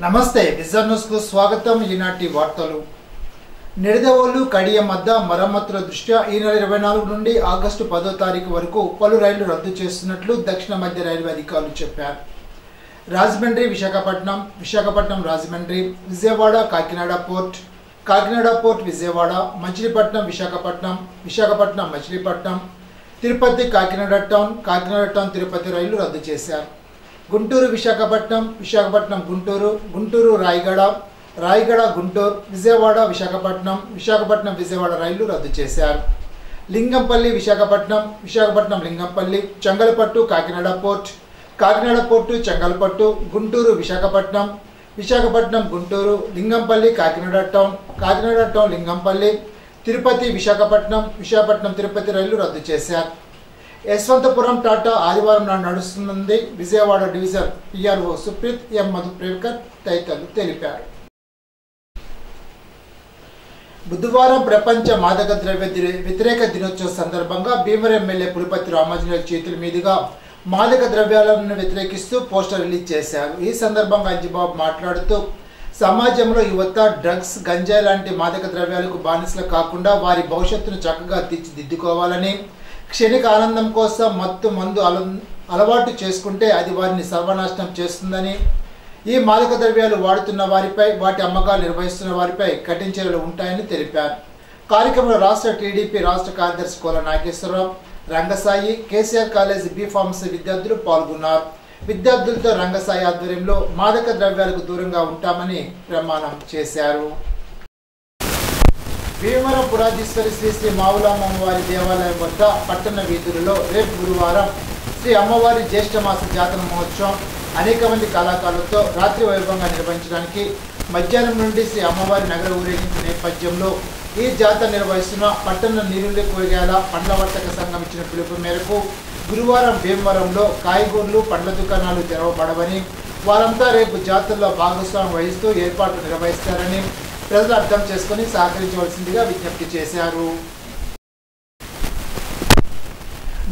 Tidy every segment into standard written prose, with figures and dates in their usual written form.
నమస్తే vision news కు స్వాగతం. ఈనాటి వార్తలు. నిడదవోలు కడియం మధ్య మరమ్మతుల దృష్ట్యా ఈ నెల 24 నుండి ఆగస్టు 10వ తారీఖు వరకు పలు రైళ్లు రద్దు చేస్తున్నట్లు దక్షిణ మధ్య రైల్వే అధికారులు చెప్పారు. Rajahmundry Visakhapatnam, Visakhapatnam Rajahmundry, Vijayawada Kakinada port, Kakinada port Vijayawada, Machilipatnam Visakhapatnam, Visakhapatnam Machilipatnam, Tirupati Kakinada town, Kakinada town Tirupati రైళ్లు రద్దు చేశారు. గుంటూరు విశాఖపట్నం, విశాఖపట్నం గుంటూరు, గుంటూరు రాయగడ, రాయగడ గుంటూరు, విజయవాడ విశాఖపట్నం, విశాఖపట్నం విజయవాడ రైళ్లు రద్దు చేశారు. Lingampalli Visakhapatnam, Visakhapatnam Lingampalli, Chengalpattu Kakinada port, Kakinada port Chengalpattu, Guntur Visakhapatnam, Visakhapatnam Guntur, Lingampalli Kakinada town, Kakinada town Lingampalli, Tirupati Visakhapatnam, Visakhapatnam Tirupati రైళ్లు రద్దు చేశారు. యశ్వంతపురం టాటా ఆదివారం నాడు నడుస్తున్నది. Vijayawada division PRO Supreet M Madhuprekar తదితరులు తెలిపారు. బుధవారం ప్రపంచ మాదక ద్రవ్య వ్యతిరేక దినోత్సవం సందర్భంగా భీమవరం ఎమ్మెల్యే పులిపతి రామాంజనేయుల చేతుల మీదుగా మాదక ద్రవ్యాలను వ్యతిరేకిస్తూ పోస్టర్ రిలీజ్ చేశారు. ఈ సందర్భంగా అంజిబాబు మాట్లాడుతూ సమాజంలో యువత డ్రగ్స్, గంజాయి లాంటి మాదక ద్రవ్యాలకు బానిసలు కాకుండా వారి భవిష్యత్తును చక్కగా తీర్చిదిద్దుకోవాలని, క్షణిక ఆనందం కోసం మత్తు మందు అలవాటు చేసుకుంటే అది వారిని సర్వనాశనం చేస్తుందని, ఈ మాదక ద్రవ్యాలు వాడుతున్న వారిపై, వాటి అమ్మకాలు నిర్వహిస్తున్న వారిపై కఠిన చర్యలు ఉంటాయని తెలిపారు. కార్యక్రమంలో రాష్ట్ర టీడీపీ రాష్ట్ర కార్యదర్శి Kola Nageswararao, Rangasai, KCR college B pharmacy విద్యార్థులు పాల్గొన్నారు. విద్యార్థులతో రంగసాయి ఆధ్వర్యంలో మాదక ద్రవ్యాలకు దూరంగా ఉంటామని ప్రమాణం చేశారు. భీమవరం పురాధీశ్వరి శ్రీ శ్రీ మావులమ్మ అమ్మవారి దేవాలయం వద్ద పట్టణ వీధులలో రేపు గురువారం శ్రీ అమ్మవారి జ్యేష్ఠమాస జాతర మహోత్సవం అనేక మంది కళాకారులతో రాత్రి వైభవంగా నిర్వహించడానికి మధ్యాహ్నం నుండి శ్రీ అమ్మవారి నగర ఊరేగింపు నేపథ్యంలో ఈ జాతర నిర్వహిస్తున్న పట్టణ నీరుల్లి కూరగాయల పండ్ల వర్తక సంఘం ఇచ్చిన పిలుపు మేరకు గురువారం భీమవరంలో కాయగూరలు, పండ్ల దుకాణాలు తెరవబడవని, వారంతా రేపు జాతరలో భాగస్వామ్యం వహిస్తూ ఏర్పాట్లు నిర్వహిస్తారని ప్రజలు అర్థం చేసుకుని సహకరించవలసిందిగా విజ్ఞప్తి చేశారు.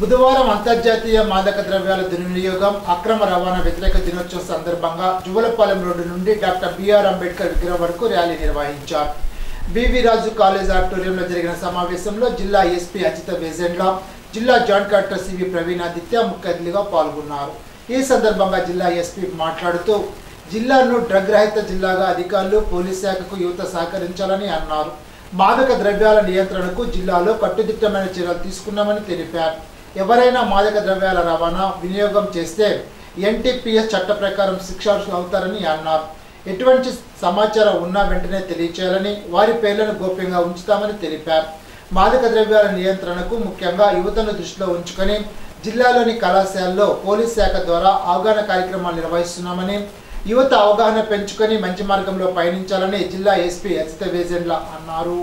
బుధవారం అంతర్జాతీయ మాదక ద్రవ్యాల దుర్వినియోగం, అక్రమ రవాణా వ్యతిరేక దినోత్సవం సందర్భంగా జువలపాలెం రోడ్డు నుండి డాక్టర్ బిఆర్ అంబేద్కర్ విగ్రహం వరకు ర్యాలీ నిర్వహించారు. బివి రాజు కాలేజ్ ఆడిటోరియంలో జరిగిన సమావేశంలో జిల్లా ఎస్పీ అజిత వేజెండ్ల, జిల్లా జాయింట్ కలెక్టర్ సివి ప్రవీణాదిత్య ముఖ్య అతిథిగా పాల్గొన్నారు. ఈ సందర్భంగా జిల్లా ఎస్పీ మాట్లాడుతూ జిల్లాను డ్రగ్ రహిత జిల్లాగా అధికారులు, పోలీస్ శాఖకు యువత సహకరించాలని అన్నారు. మాదక ద్రవ్యాల నియంత్రణకు జిల్లాలో కట్టుదిట్టమైన చర్యలు తీసుకున్నామని తెలిపారు. ఎవరైనా మాదక ద్రవ్యాల రవాణా, వినియోగం చేస్తే ఎన్టీపీఎస్ చట్ట ప్రకారం శిక్షార్హులు అవుతారని అన్నారు. ఎటువంటి సమాచారం ఉన్నా వెంటనే తెలియచేయాలని, వారి పేర్లను గోప్యంగా ఉంచుతామని తెలిపారు. మాదక ద్రవ్యాల నియంత్రణకు ముఖ్యంగా యువతను దృష్టిలో ఉంచుకొని జిల్లాలోని కళాశాలలో పోలీస్ శాఖ ద్వారా అవగాహన కార్యక్రమాలు నిర్వహిస్తున్నామని, యువత అవగాహన పెంచుకొని మంచి మార్గంలో పయనించాలని జిల్లా ఎస్పీ అజిత వేజెండ్ల అన్నారు.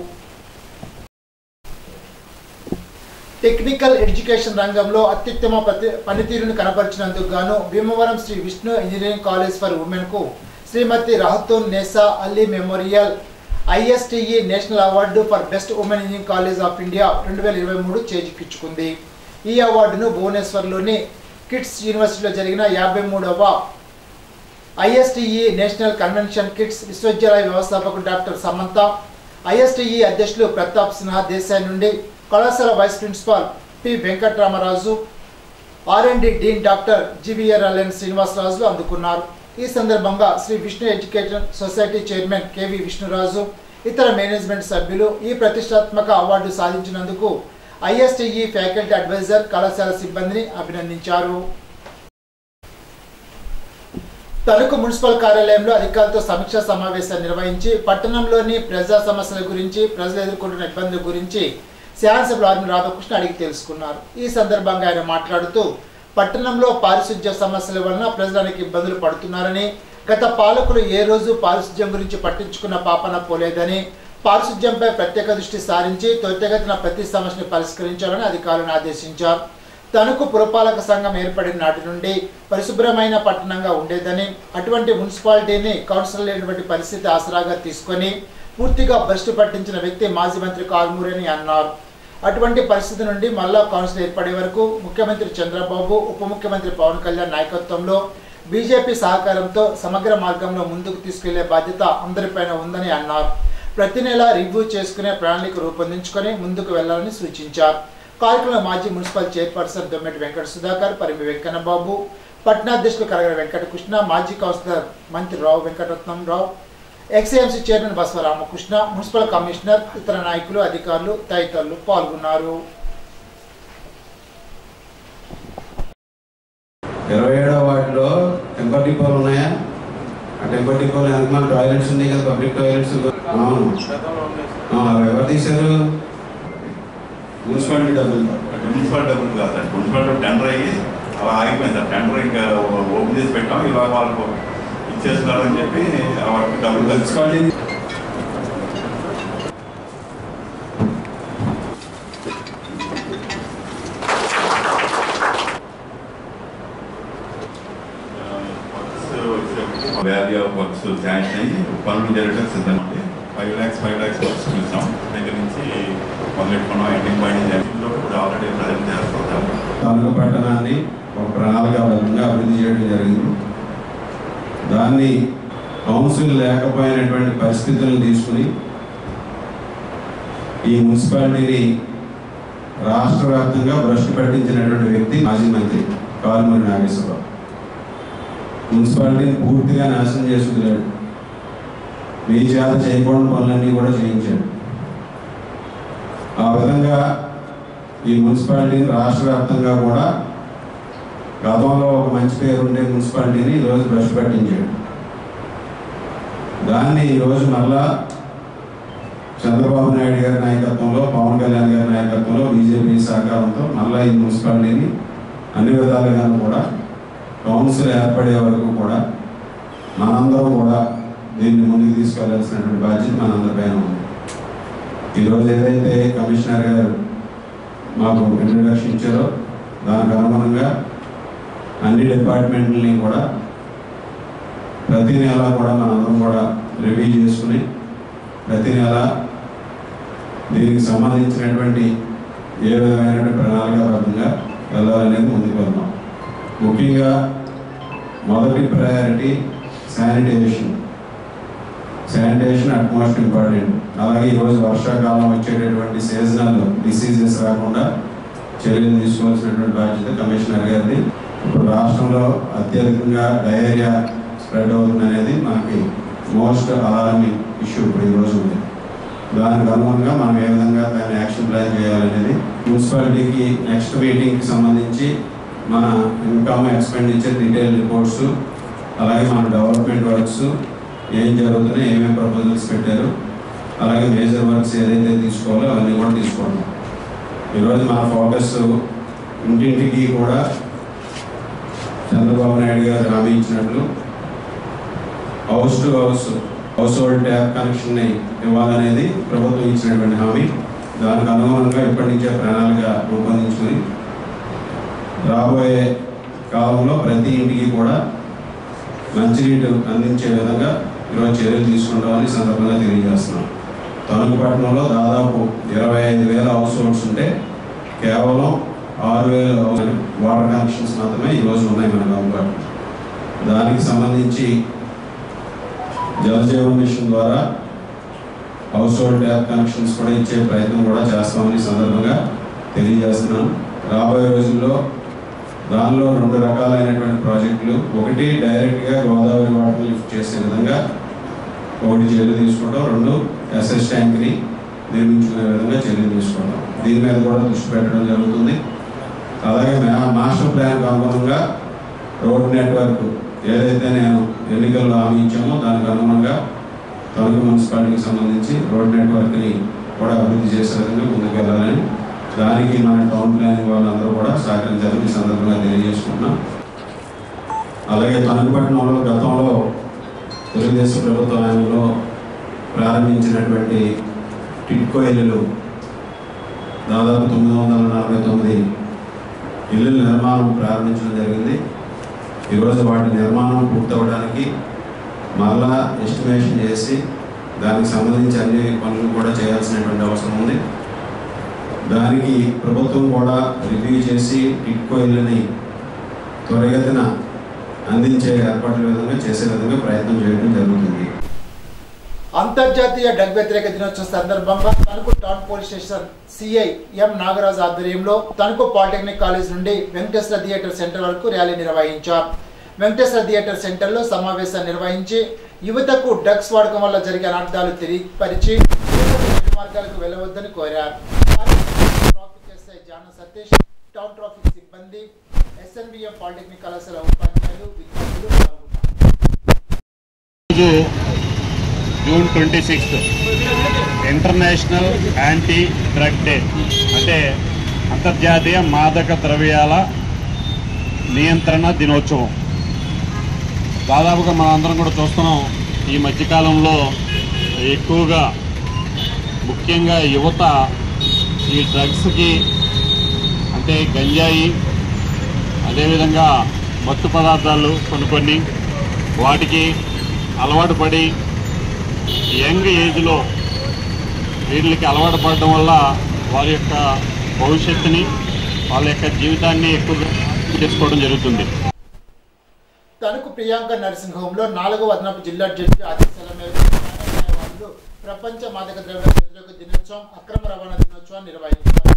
టెక్నికల్ ఎడ్యుకేషన్ రంగంలో అత్యుత్తమ పనితీరును కనబరిచినందుకు గాను Bhimavaram Sri Vishnu engineering college for women కు Srimati Rahatun Nesa Ali memorial ISTE national award for best women engineering college of India 2023 చేజిక్కించుకుంది. ఈ అవార్డును భువనేశ్వర్లోని కిడ్స్ యూనివర్సిటీలో జరిగిన 53వ ISTE నేషనల్ కన్వెన్షన్ కిడ్స్ విశ్వవిద్యాలయ వ్యవస్థాపకుడు డాక్టర్ సమంత, ISTE అధ్యక్షులు ప్రతాప్ సిన్హా దేశాయ్ నుండి కళాశాల vice principal P Venkataramaraju, R&D dean doctor GVRLN శ్రీనివాసరాజులు అందుకున్నారు. ఈ సందర్భంగా Shri Vishnu education society chairman KV Vishnuraju, ఇతర మేనేజ్మెంట్ సభ్యులు ఈ ప్రతిష్టాత్మక అవార్డు సాధించినందుకు ISTE ఫ్యాకల్టీ అడ్వైజర్, కళాశాల సిబ్బందిని అభినందించారు. తణుకు మున్సిపల్ కార్యాలయంలో అధికారులతో సమీక్షా సమావేశాన్ని నిర్వహించి పట్టణంలోని ప్రజా సమస్యల గురించి, ప్రజలు ఎదుర్కొంటున్న ఇబ్బందుల గురించి శాసనసభ్యులు ఆర్మీ రాధాకృష్ణ అడిగి తెలుసుకున్నారు. ఈ సందర్భంగా ఆయన మాట్లాడుతూ పట్టణంలో పారిశుధ్య సమస్యల వలన ప్రజలకు ఇబ్బందులు పడుతున్నారని, గత పాలకులు ఏ రోజు పారిశుధ్యం గురించి పట్టించుకున్న పాపన పోలేదని, పారిశుధ్యంపై ప్రత్యేక దృష్టి సారించి త్వరితగతిన ప్రతి సమస్యను పరిష్కరించాలని అధికారులను ఆదేశించారు. తణుకు పురపాలక సంఘం ఏర్పడిన నాటి నుండి పరిశుభ్రమైన పట్టణంగా ఉండేదని, అటువంటి మున్సిపాలిటీని కౌన్సిల్ లేనటువంటి పరిస్థితి ఆసరాగా తీసుకొని పూర్తిగా భ్రష్టు పట్టించిన వ్యక్తి మాజీ మంత్రి కారుమూరి అని అన్నారు. అటువంటి పరిస్థితి నుండి మళ్ళా కౌన్సిల్ ఏర్పడే వరకు ముఖ్యమంత్రి చంద్రబాబు, ఉప ముఖ్యమంత్రి పవన్ కళ్యాణ్ నాయకత్వంలో బీజేపీ సహకారంతో సమగ్ర మార్గంలో ముందుకు తీసుకెళ్లే బాధ్యత అందరిపైన ఉందని అన్నారు. ప్రతి నెల రివ్యూ చేసుకునే ప్రణాళిక రూపొందించుకొని ముందుకు వెళ్లాలని సూచించారు. కార్యక్రమంలో మాజీ మున్సిపల్ చైర్పర్సన్ దొమ్మెటి వెంకట సుధాకర్, పరిమి వెంకన్నబాబు, పట్టణాధ్యక్షులు కరగడ వెంకటకృష్ణ, మాజీ councillor Mantri Rao Venkataratnamrao, ex MC chairman Basava Ramakrishna, municipal commissioner, ఇతర నాయకులు, అధికారులు తదితరులు పాల్గొన్నారు. 27వ వార్డులో టెంపర్ డిపోలు ఉన్నాయా? ఆ టెంపర్ డిపోలు వెనక టాయిలెట్స్ ఉన్నాయి కదా, పబ్లిక్ టాయిలెట్స్. అవును, ఎవరు తీశారు? మున్సిపాలిటీ డబ్బులు కాదు, మున్సిపాలిటీ టెండర్ అయ్యి అలా ఆగిపోయింది సార్. టెండర్ ఇంకా ఓపెన్ చేసి పెట్టాం, ఇలా వాళ్ళకు ఇచ్చేస్తున్నారని చెప్పి వాటికి డబ్బులు municipality value of works sanction అయ్యి పనులు జరగడానికి సిద్ధంగా ఉంది. 5 lakhs వర్క్స్ చూసాం. దగ్గర నుంచి మొదలెట్టుకున్నాం. ఎండింగ్ పాయింట్ ఇప్పుడు ఆల్రెడీ ప్రజెంట్ చేస్తాం. తణుకు పట్టణాన్ని ఒక ప్రణాళికాబద్ధంగా అభివృద్ధి చేయడం జరిగింది. దాన్ని కౌన్సిల్ లేకపోయినటువంటి పరిస్థితులను తీసుకుని ఈ మున్సిపాలిటీని రాష్ట్ర వ్యాప్తంగా భ్రష్టు పట్టించినటువంటి వ్యక్తి మాజీ మంత్రి కారుమూరి నాగేశ్వరరావు. మున్సిపాలిటీని పూర్తిగా నాశనం చేసుకున్నాడు. మీ చేత చేయకూడని పనులన్నీ కూడా చేయించాడు. ఆ విధంగా ఈ మున్సిపాలిటీని రాష్ట్ర వ్యాప్తంగా కూడా గతంలో ఒక మంచి పేరు ఉండే మున్సిపాలిటీని ఈరోజు భ్రష్టు పట్టించాడు. దాన్ని ఈరోజు మళ్ళా చంద్రబాబు నాయుడు గారి నాయకత్వంలో, పవన్ కళ్యాణ్ గారి నాయకత్వంలో, బీజేపీ సహకారంతో మళ్ళా ఈ మున్సిపాలిటీని అన్ని విధాలుగా కూడా కౌన్సిల్ ఏర్పడే వరకు కూడా మనందరం కూడా దీన్ని ముందుకు తీసుకెళ్లాల్సినటువంటి బాధ్యత మనందరిపైన ఉంది. ఈరోజు ఏదైతే కమిషనర్ గారు మాకు ఇంట్రడక్షన్ ఇచ్చారో దానికి అనుగుణంగా అన్ని డిపార్ట్మెంట్లని కూడా ప్రతి నెల కూడా మనందరం కూడా రివ్యూ చేసుకుని ప్రతి నెల దీనికి సంబంధించినటువంటి ఏ విధమైనటువంటి ప్రణాళికాబద్ధంగా వెళ్ళాలనేది ముందుకు వెళ్దాం. ముఖ్యంగా మొదటి ప్రయారిటీ శానిటేషన్ అట్మోస్ట్ ఇంపార్టెంట్. అలాగే ఈరోజు వర్షాకాలం వచ్చేటటువంటి సీజనల్ డిసీజెస్ రాకుండా చర్యలు తీసుకోవాల్సినటువంటి బాధ్యత కమిషనర్ గారిది. ఇప్పుడు రాష్ట్రంలో అత్యధికంగా డయేరియా స్ప్రెడ్ అవుతుంది అనేది మనకి మోస్ట్ అలార్మింగ్ ఇష్యూ ఇప్పుడు ఈరోజు ఉంది. దానికి అనుగుణంగా మనం ఏ విధంగా దాన్ని యాక్షన్ ప్లాన్ చేయాలనేది మున్సిపాలిటీకి నెక్స్ట్ మీటింగ్కి సంబంధించి మన ఇన్కమ్ ఎక్స్పెండిచర్ డీటెయిల్ రిపోర్ట్స్, అలాగే మన డెవలప్మెంట్ వర్క్స్ ఏం జరుగుతున్నాయి, ఏమేమి ప్రపోజల్స్ పెట్టారు, అలాగే మేజర్ వర్క్స్ ఏదైతే తీసుకోవాలో అవన్నీ కూడా తీసుకోవడం. ఈరోజు మన ఫోకస్ ఇంటింటికి కూడా చంద్రబాబు నాయుడు గారు హామీ ఇచ్చినట్లు house to house hold tap కనెక్షన్ని ఇవ్వాలనేది ప్రభుత్వం ఇచ్చినటువంటి హామీ. దానికి అనుగుణంగా ఇప్పటి నుంచే ప్రణాళిక రూపొందించుకుని రాబోయే కాలంలో ప్రతి ఇంటికి కూడా మంచినీరు అందించే విధంగా ఈరోజు చర్యలు తీసుకుంటామని సందర్భంగా తెలియజేస్తున్నాం. తణుకు పట్టణంలో దాదాపు 25,000 హౌస్ హోల్డ్స్ ఉంటే కేవలం 6,000 వాటర్ కనెక్షన్స్ మాత్రమే ఈరోజు ఉన్నాయి మన అందుబాటులో. దానికి సంబంధించి జలజీవన్ మిషన్ ద్వారా హౌస్ హోల్డ్ ట్యాప్ కనెక్షన్స్ కూడా ఇచ్చే ప్రయత్నం కూడా చేస్తామని సందర్భంగా తెలియజేస్తున్నాం. రాబోయే రోజుల్లో దానిలో 2 రకాలైనటువంటి ప్రాజెక్టులు, ఒకటి డైరెక్ట్గా గోదావరి వాటర్ లిఫ్ట్ చేసే విధంగా ఒకటి చర్యలు తీసుకుంటాం, 2 ఎస్ఎస్ ట్యాంక్ని నిర్మించుకునే విధంగా చర్యలు తీసుకుంటాం. దీని మీద కూడా దృష్టి పెట్టడం జరుగుతుంది. అలాగే మాస్టర్ ప్లాన్కి అనుగుణంగా రోడ్ నెట్వర్క్ ఏదైతే నేను ఎన్నికల్లో హామీ ఇచ్చామో దానికి అనుగుణంగా తణుకు మున్సిపాలిటీకి సంబంధించి రోడ్ నెట్వర్క్ని కూడా అభివృద్ధి చేసే విధంగా ముందుకు వెళ్ళాలని, దానికి మన టౌన్ ప్లానింగ్ వాళ్ళందరూ కూడా సహకరించాలని ఈ సందర్భంగా తెలియజేసుకుంటున్నాం. అలాగే తణుకు పట్టణంలో గతంలో తెలుగుదేశం ప్రభుత్వ హయాంలో ప్రారంభించినటువంటి టిట్కో ఇల్లులు దాదాపు 949 ఇల్లుల నిర్మాణం ప్రారంభించడం జరిగింది. ఈరోజు వాటి నిర్మాణం పూర్తవడానికి మళ్ళా ఎస్టిమేషన్ చేసి దానికి సంబంధించి అన్ని పనులు కూడా చేయాల్సినటువంటి అవసరం ఉంది. దానికి ప్రభుత్వం కూడా రివ్యూ చేసి టిట్కో ఇల్లుని త్వరగతిన అందించే ఏర్పాట్ల విధంగా చేసే విధంగా ప్రయత్నం చేయడం జరుగుతుంది. అంతర్జాతీయ డ్రగ్ వ్యతిరేక దినోత్సవం సందర్భంగా Tanuku town police station CI ఎం నాగరాజ్ ఆధ్వర్యంలో తణుకు పాలిటెక్నిక్ కాలేజ్ నుండి వెంకటేశ్వర థియేటర్ సెంటర్ వరకు ర్యాలీ నిర్వహించారు. వెంకటేశ్వర థియేటర్ సెంటర్లో సమావేశం నిర్వహించి యువతకు డ్రగ్స్ వాడకం వల్ల జరిగే అనార్థాలు తెలియపరిచి మార్గాలకు వెళ్లవద్దని కోరారు. ట్రాఫిక్ ఎస్ఐ జాన సతీష్, టౌన్ ట్రాఫిక్ సిబ్బంది, ఎస్ఎన్బిఎం పాలిటెక్నిక్ కళాశాల ఉపాధ్యాయులు, విద్యార్థులు పాల్గొన్నారు. June 26 international anti drug day, అంటే అంతర్జాతీయ మాదక ద్రవ్యాల నియంత్రణ దినోత్సవం. దాదాపుగా మనందరం కూడా చూస్తున్నాం, ఈ మధ్యకాలంలో ఎక్కువగా ముఖ్యంగా యువత ఈ డ్రగ్స్కి, అంటే గంజాయి, అదేవిధంగా మత్తు పదార్థాలు కొన్ని వాటికి అలవాటు పడి యంగ్ ఏజ్లో వీళ్ళకి అలవాటు పడడం వల్ల వారి యొక్క భవిష్యత్తుని, వాళ్ళ యొక్క జీవితాన్ని ఎక్కువగా చేసుకోవడం జరుగుతుంది. తణుకు ప్రియాంక నర్సింగ్ హోంలో 4వ అదనపు జిల్లా జడ్జి ఆదేశాల మేరకు న్యాయవాదులు ప్రపంచ మాదక ద్రవ్యాల వ్యతిరేక దినోత్సవం, అక్రమ రవాణా దినోత్సవాన్ని నిర్వహించారు.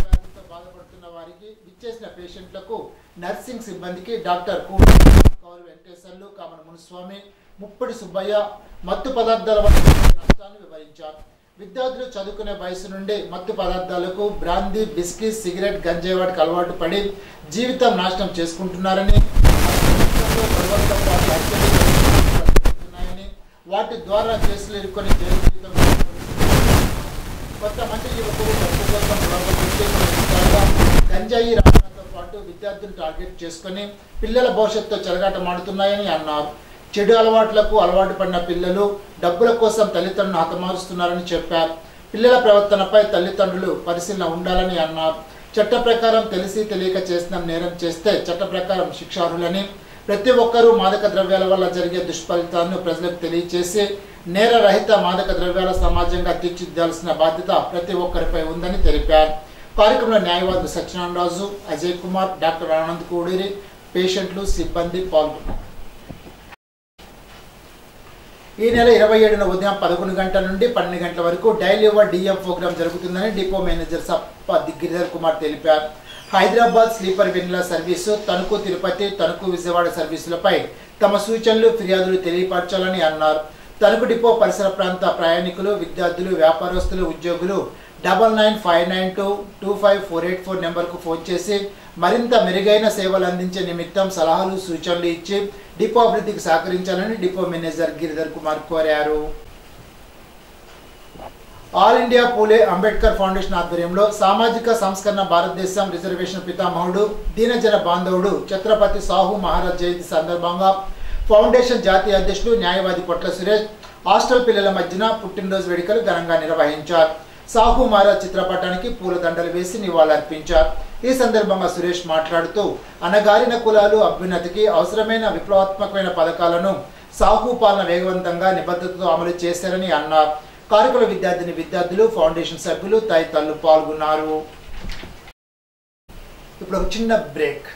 వ్యాధితో బాధపడుతున్న వారికి విచ్చేసిన పేషెంట్లకు నర్సింగ్ సిబ్బందికి డాక్టర్ కౌరు వెంకటేశ్వర్లు, కామన మునుస్వామి, ముప్పడి సుబ్బయ్య మత్తు పదార్థాల వల్ల నష్టాన్ని వివరించారు. విద్యార్థులు చదువుకునే వయసు నుండి మత్తు పదార్థాలకు, బ్రాందీ, బిస్కీ, సిగరెట్, గంజాయి వాటికి అలవాటు పడి జీవితం నాశనం చేసుకుంటున్నారని, వాటి ద్వారా కేసులు ఇరుకొని జైలు జీవితం కొంతమంది యువకులు డబ్బు కోసం గంజాయి రవాణాతో పాటు విద్యార్థులను టార్గెట్ చేసుకుని పిల్లల భవిష్యత్తుతో చెలగాటమాడుతున్నాయని అన్నారు. చెడు అలవాట్లకు అలవాటు పడిన పిల్లలు డబ్బుల కోసం తల్లిదండ్రులను హతమారుస్తున్నారని చెప్పారు. పిల్లల ప్రవర్తనపై తల్లిదండ్రులు పరిశీలన ఉండాలని అన్నారు. చట్ట ప్రకారం తెలిసి తెలియక చేసిన నేరం చేస్తే చట్ట ప్రకారం శిక్షార్హులని, ప్రతి ఒక్కరూ మాదక ద్రవ్యాల వల్ల జరిగే దుష్ఫలితాలను ప్రజలకు తెలియజేసి నేర రహిత మాదక ద్రవ్యాల సమాజంగా తీర్చిదిద్దాల్సిన బాధ్యత ప్రతి ఒక్కరిపై ఉందని తెలిపారు. కార్యక్రమంలో న్యాయవాదులు సత్యనారాయణ రాజు, అజయ్ కుమార్, డాక్టర్ ఆనంద్ కూడూరి, పేషెంట్లు, సిబ్బంది పాల్గొన్నారు. ఈ నెల 27న ఉదయం 11 గంటల నుండి 12 గంటల వరకు డైలీ ఓవర్ డిఎం ప్రోగ్రామ్ జరుగుతుందని డిపో మేనేజర్ సప్ప గిరిధర్ కుమార్ తెలిపారు. హైదరాబాద్ స్లీపర్ వెనిలా సర్వీసు, తణుకు తిరుపతి, తణుకు విజయవాడ సర్వీసులపై తమ సూచనలు, ఫిర్యాదులు తెలియపరచాలని అన్నారు. తణుకు డిపో పరిసర ప్రాంత ప్రయాణికులు, విద్యార్థులు, వ్యాపారస్తులు, ఉద్యోగులు 9992254884 నెంబర్కు ఫోన్ చేసి మరింత మెరుగైన సేవలు అందించే నిమిత్తం సలహాలు, సూచనలు ఇచ్చి డిపో అభివృద్ధికి సహకరించాలని డిపో మేనేజర్ గిరిధర్ కుమార్ కోరారు. ఆల్ ఇండియా పూలే అంబేద్కర్ ఫౌండేషన్ ఆధ్వర్యంలో సామాజిక సంస్కరణ భారతదేశం రిజర్వేషన్ పితామహుడు, దీనజన బాంధవుడు ఛత్రపతి సాహు మహారాజ్ జయంతి సందర్భంగా ఫౌండేషన్ జాతీయ అధ్యక్షులు న్యాయవాది పొట్ల సురేష్ హాస్టల్ పిల్లల మధ్యన పుట్టినరోజు వేడుకలు ఘనంగా నిర్వహించారు. సాహు మహారాజ్ చిత్రపటానికి పూలదండలు వేసి నివాళులర్పించారు. ఈ సందర్భంగా సురేష్ మాట్లాడుతూ అణగారిన కులాలు అభ్యున్నతికి అవసరమైన విప్లవాత్మకమైన పథకాలను సాహు పాలన వేగవంతంగా నిబద్ధతతో అమలు చేశారని అన్నారు. కార్యక్రమ విద్యార్థులు, ఫౌండేషన్ సభ్యులు తదితరులు పాల్గొన్నారు. ఇప్పుడు ఒక చిన్న బ్రేక్.